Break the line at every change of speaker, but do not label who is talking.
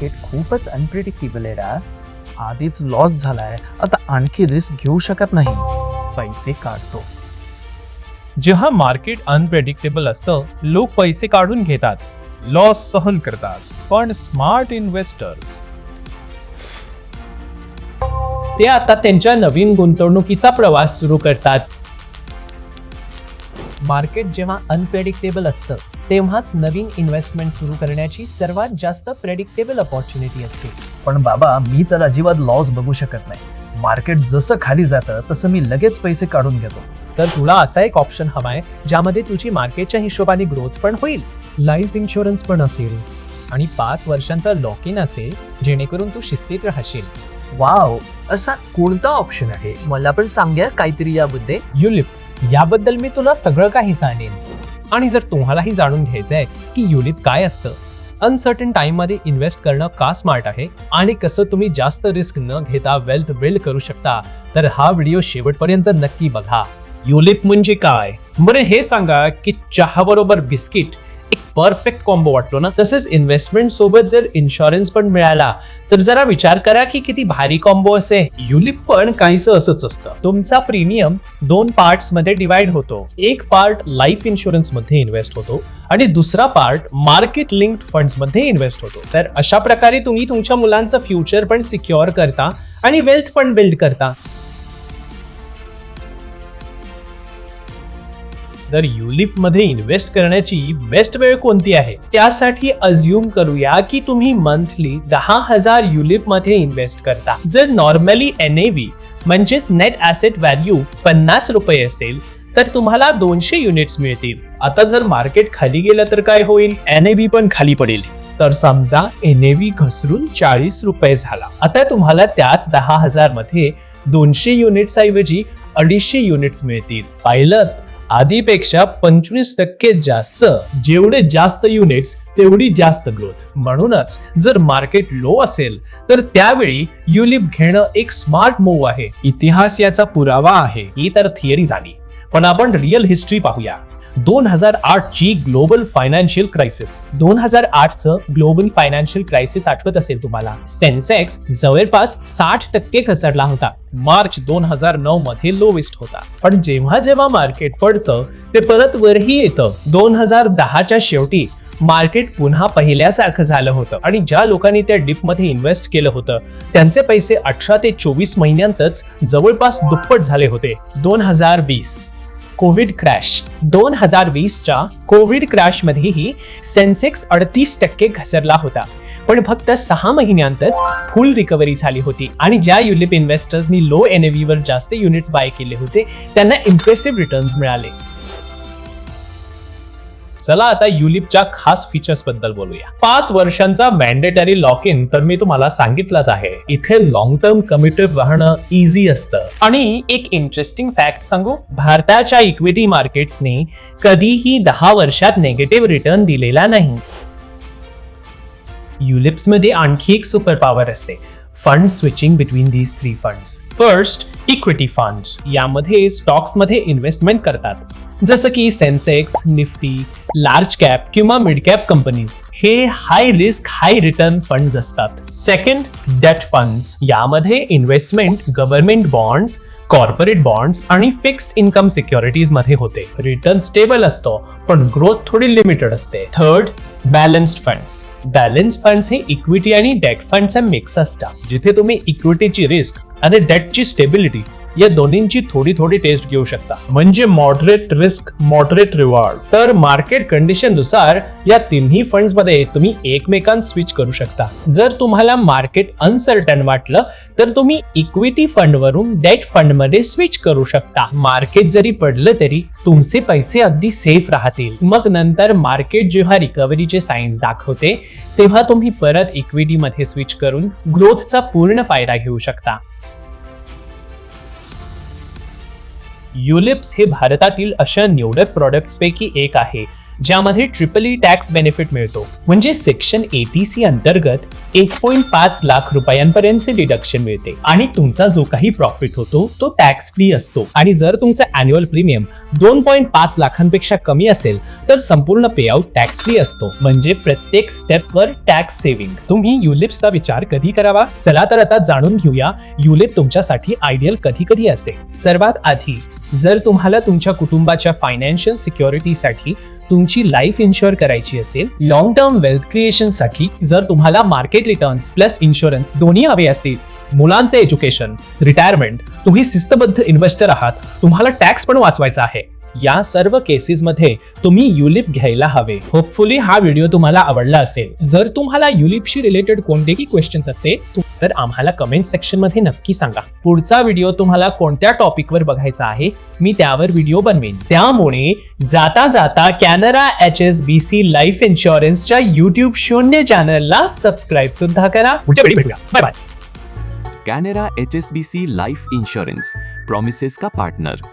Market खूपच unpredictable आहे यार. आधीच लॉस झालाय, आता आणखी रिस्क घेऊ शकत नाही. पैसे काढतो.
जेव्हा मार्केट अनप्रेडिक्टेबल असतं, लोक पैसे काढून घेतात, लॉस सहन करतात. पण स्मार्ट इन्व्हेस्टर्स
ते आता त्यांच्या नवीन गुंतवणुकीचा प्रवास सुरू करतात. मार्केट जेव्हा अनप्रेडिक्टेबल असतं तेव्हाच नवीन इन्व्हेस्टमेंट सुरू करण्याची सर्वात जास्त प्रेडिक्टेबल अपॉर्च्युनिटी असते.
पण बाबा, मी तर अजिबात लॉस बघू शकत नाही. मार्केट जसं खाली जातं तसं मी लगेच पैसे काढून घेतो.
तर तुला असा एक ऑप्शन हवाय ज्यामध्ये तुझी मार्केटच्या हिशोबाने ग्रोथ पण होईल, लाईफ इन्शुरन्स पण असेल आणि 5 वर्षांचा लॉक इन असेल, जेणेकरून तू शिस्तीत राहशील.
वाव, असा कोणता ऑप्शन आहे? मला पण सांगा काहीतरी याबद्दल.
युलिप, याबद्दल मी तुला सगळं काही सांगेन. आणि जर तुम्हालाही जाणून घ्यायचं आहे की युलिप काय असतं, अनसर्टन टाइम मध्ये इन्व्हेस्ट करणं का स्मार्ट आहे आणि कसं तुम्ही जास्त रिस्क न घेता वेल्थ बिल्ड करू शकता, तर हा व्हिडिओ शेवटपर्यंत नक्की बघा.
युलिप म्हणजे काय? बरं हे सांगा की चहा बरोबर बिस्किट एक परफेक्ट कॉम्बो वाटतो ना? तसेच इन्व्हेस्टमेंट सोबत जर इन्शुरन्स पण मिळाला तर जरा विचार करा की किती भारी कॉम्बो असे. युलिप पण काहीसं असंच असतं. तुमचा प्रीमियम 2 पार्ट्स मध्ये डिवाइड होतो. एक पार्ट लाईफ इन्शुरन्स मध्ये इन्व्हेस्ट होतो आणि दुसरा पार्ट मार्केट लिंक्ड फंड्स मध्ये इन्व्हेस्ट होतो. तर अशा प्रकारे तुम्ही तुमच्या मुलांचं फ्युचर पण सिक्युअर करता आणि वेल्थ पण बिल्ड करता. तर युलिप मध्ये इन्व्हेस्ट करण्याची बेस्ट वेळ कोणती आहे? त्यासाठी अज्युम करूया की तुम्ही मंथली 10,000 युलिप मध्ये इन्व्हेस्ट करता. जर नॉर्मली NAV म्हणजेच नेट ॲसेट व्हॅल्यू 50 रुपये असेल तर तुम्हाला 200 युनिट्स मिळतील. आता जर मार्केट खाली गेलं तर काय होईल? NAV पण खाली पडेल. तर समजा NAV घसरून 40 रुपये झाला. आता तुम्हाला त्याच 10,000 मध्ये 200 युनिट्स ऐवजी 250 युनिट्स मिळतील. पाहिलं, आधीपेक्षा 25% जास्त. जेवढे जास्त युनिट्स तेवढी जास्त ग्रोथ. म्हणूनच जर मार्केट लो असेल तर त्यावेळी युलिप घेणं एक स्मार्ट मूव्ह आहे. इतिहास याचा पुरावा आहे. ही तर थिअरी झाली, पण आपण रिअल हिस्ट्री पाहूया. 2008 ची ग्लोबल फायनान्शियल क्रायसिस. 2008 चं ग्लोबल फायनान्शियल क्रायसिस आठवत असेल तुम्हाला. सेन्सेक्स जवळपास 60% घसरला होता. मार्च 2009 मध्ये लोवेस्ट होता. पण जेव्हा जेव्हा मार्केट पडतं ते परत वरही येतं. 2010च्या शेवटी मार्केट पुन्हा पहिल्यासारखं झालं होतं आणि ज्या लोकांनी त्या डिप मध्ये इन्व्हेस्ट केलं होतं त्यांचे पैसे 18 ते 24 महिन्यांतच जवळपास दुप्पट झाले होते. 2020 कोविड क्रॅश. 2020च्या कोविड क्रॅश मध्येही सेन्सेक्स 38% घसरला होता. पण फक्त 6 महिन्यांतच फुल रिकव्हरी झाली होती आणि ज्या युलिप इन्व्हेस्टर्सनी लो NAV वर जास्त युनिट्स बाय केले होते त्यांना इम्प्रेसिव्ह रिटर्न्स मिळाले. चला आता युलिपच्या खास फीचर्स बद्दल बोलूया. 5 वर्षांचा मॅन्डेटरी लॉक इन तर मी तुम्हाला सांगितलंच आहे. इथे लॉंग टर्म कमिटेड राहणं इझी असतं. आणि एक इंटरेस्टिंग फॅक्ट सांगू, भारताच्या इक्विटी मार्केट्सने कधीही 10 वर्षात नेगेटिव्ह रिटर्न दिलेला नाही. युलिप्स मध्ये आणखी एक सुपर पॉवर असते, fund switching between these 3 funds. First, equity funds. यामध्ये स्टॉक्स मध्ये इन्व्हेस्टमेंट करतात, जसं की सेन्सेक्स, निफ्टी, लार्ज कॅप किंवा मिड कॅप कंपनीज. हे high risk high return funds असतात. Second, debt funds. यामध्ये investment government bonds, corporate bonds आणि फिक्स्ड इन्कम सिक्युरिटीज मध्ये होते. रिटर्न स्टेबल असतो पण ग्रोथ थोडी लिमिटेड असते. Third, balanced funds. Balance funds हे इक्विटी आणि डेट फंडचा मिक्स असतात, जिथे तुम्ही इक्विटीची रिस्क आणि डेटची स्टेबिलिटी या दोन्हींची थोडी थोडी टेस्ट घेऊ शकता. म्हणजे मॉडरेट रिस्क मॉडरेट रिवॉर्ड. तर मार्केट कंडिशन नुसार या तिन्ही फंड्स मध्ये तुम्ही एकमेकांत स्विच करू शकता. जर तुम्हाला मार्केट अनसर्टन वाटलं तर तुम्ही इक्विटी फंड वरून डेट फंड मध्ये स्विच करू शकता. मार्केट जरी पडलं तरी तुमचे पैसे अगदी सेफ राहतील. मग नंतर मार्केट जेव्हा रिकव्हरीचे साइन्स दाखवते तेव्हा तुम्ही परत इक्विटी मध्ये स्विच करून ग्रोथचा पूर्ण फायदा घेऊ शकता. युलिप्स हे भारतातील अशा निवडक प्रॉडक्ट्स पैकी एक आहे ज्यामध्ये ट्रिपल टॅक्स बेनिफिट मिळतो. म्हणजे सेक्शन 80C अंतर्गत 1.5 लाख रुपयांपर्यंतचे डिडक्शन मिळते आणि तुमचा जो काही प्रॉफिट होतो तो टॅक्स फ्री असतो. आणि जर तुमचा अॅन्युअल प्रीमियम 2.5 लाखांपेक्षा कमी असेल तर संपूर्ण पेआउट टॅक्स फ्री असतो. म्हणजे प्रत्येक स्टेपवर टॅक्स सेव्हिंग. तुम्ही युलिप्सचा विचार कधी करावा? चला तर आता जाणून घेऊया युलिप तुमच्यासाठी आयडियल कधी कधी असते. सर्वात आधी, जर तुम्हाला तुमच्या कुटुंबाच्या फायनान्शियल सिक्युरिटीसाठी तुमची लाईफ इन्शुअर करायची असेल, लॉंग टर्म वेल्थ क्रिएशनसाठी जर तुम्हाला मार्केट रिटर्न्स प्लस इन्शुरन्स दोन्ही हवे असतील, मुलांचे एज्युकेशन, रिटायरमेंट, तुम्ही शिस्तबद्ध इन्व्हेस्टर आहात, तुम्हाला टॅक्स पण वाचवायचा आहे, या सर्व केसेसमध्ये तुम्ही युलिप घ्यायला हवे. होपफुली हा व्हिडिओ तुम्हाला आवडला असेल. जर तुम्हाला युलिपशी रिलेटेड कोणतेही क्वेश्चन्स असतील तर आम्हाला कमेंट सेक्शन मध्ये नक्की सांगा. पुढचा व्हिडिओ तुम्हाला कोणत्या टॉपिकवर बघायचा आहे मी त्यावर व्हिडिओ बनवेन. त्यामुळे जाता जाता कॅनरा HSBC लाईफ इन्शुरन्सच्या YouTube 0 चॅनलला सबस्क्राईब सुद्धा करा. पुढच्या व्हिडिओ भेटूया. Bye bye.
Canara HSBC life insurance, promises का पार्टनर.